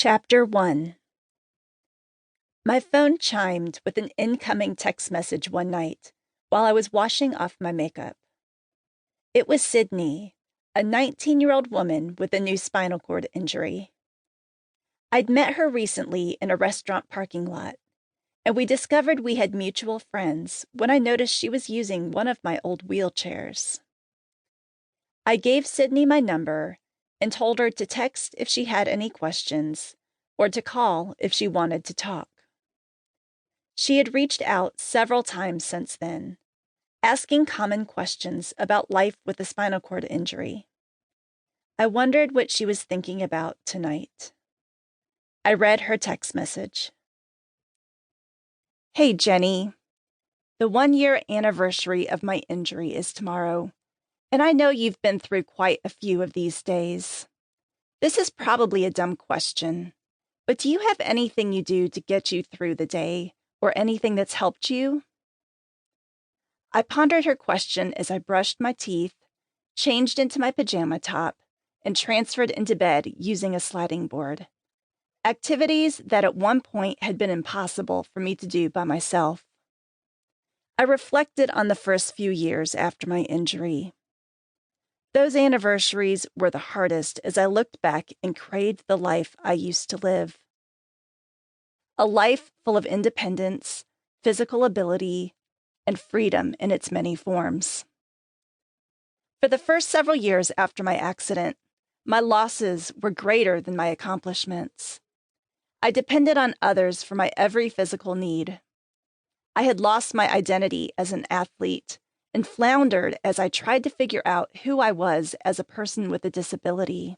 Chapter 1. My phone chimed with an incoming text message one night while I was washing off my makeup. It was Sydney, a 19-year-old woman with a new spinal cord injury. I'd met her recently in a restaurant parking lot, and we discovered we had mutual friends when I noticed she was using one of my old wheelchairs. I gave Sydney my number and told her to text if she had any questions or to call if she wanted to talk. She had reached out several times since then, asking common questions about life with a spinal cord injury. I wondered what she was thinking about tonight. I read her text message. Hey, Jenny. The 1-year anniversary of my injury is tomorrow, and I know you've been through quite a few of these days. This is probably a dumb question, but do you have anything you do to get you through the day, or anything that's helped you? I pondered her question as I brushed my teeth, changed into my pajama top, and transferred into bed using a sliding board. Activities that at one point had been impossible for me to do by myself. I reflected on the first few years after my injury. Those anniversaries were the hardest as I looked back and craved the life I used to live. A life full of independence, physical ability, and freedom in its many forms. For the first several years after my accident, my losses were greater than my accomplishments. I depended on others for my every physical need. I had lost my identity as an athlete and floundered as I tried to figure out who I was as a person with a disability.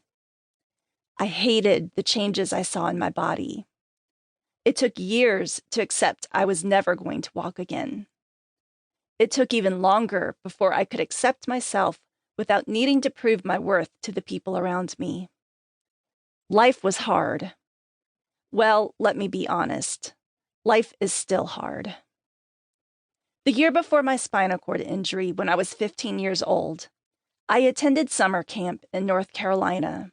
I hated the changes I saw in my body. It took years to accept I was never going to walk again. It took even longer before I could accept myself without needing to prove my worth to the people around me. Life was hard. Well, let me be honest. Life is still hard. The year before my spinal cord injury, when I was 15 years old, I attended summer camp in North Carolina.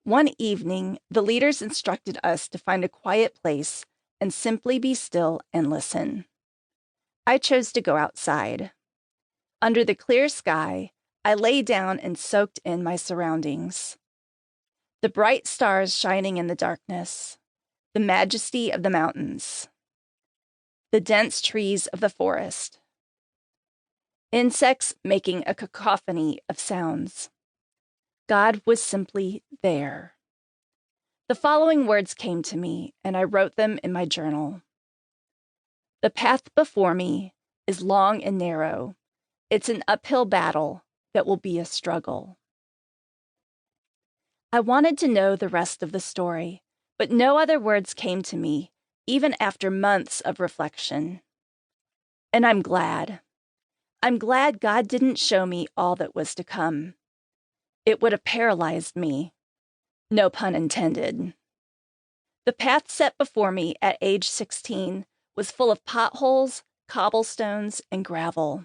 One evening, the leaders instructed us to find a quiet place and simply be still and listen. I chose to go outside. Under the clear sky, I lay down and soaked in my surroundings. The bright stars shining in the darkness, the majesty of the mountains, the dense trees of the forest, insects making a cacophony of sounds. God was simply there. The following words came to me, and I wrote them in my journal. The path before me is long and narrow. It's an uphill battle that will be a struggle. I wanted to know the rest of the story, but no other words came to me, even after months of reflection. And I'm glad. I'm glad God didn't show me all that was to come. It would have paralyzed me. No pun intended. The path set before me at age 16 was full of potholes, cobblestones, and gravel.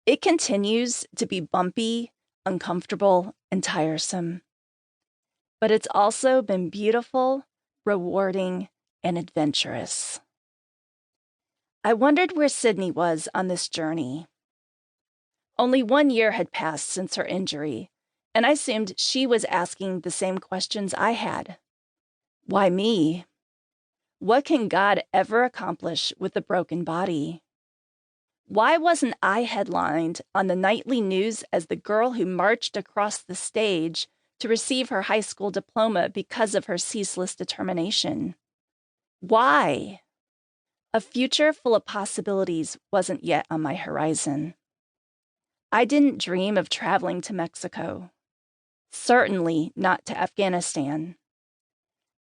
It continues to be bumpy, uncomfortable, and tiresome. But it's also been beautiful, rewarding, and adventurous. I wondered where Sydney was on this journey. Only 1 year had passed since her injury, and I assumed she was asking the same questions I had. Why me? What can God ever accomplish with a broken body? Why wasn't I headlined on the nightly news as the girl who marched across the stage to receive her high school diploma because of her ceaseless determination? Why? A future full of possibilities wasn't yet on my horizon. I didn't dream of traveling to Mexico. Certainly not to Afghanistan.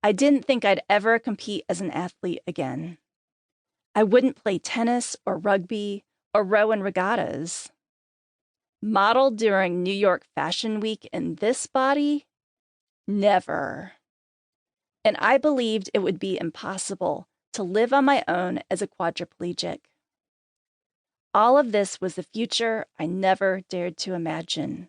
I didn't think I'd ever compete as an athlete again. I wouldn't play tennis or rugby or row in regattas. Model during New York Fashion Week in this body? Never. And I believed it would be impossible to live on my own as a quadriplegic. All of this was the future I never dared to imagine.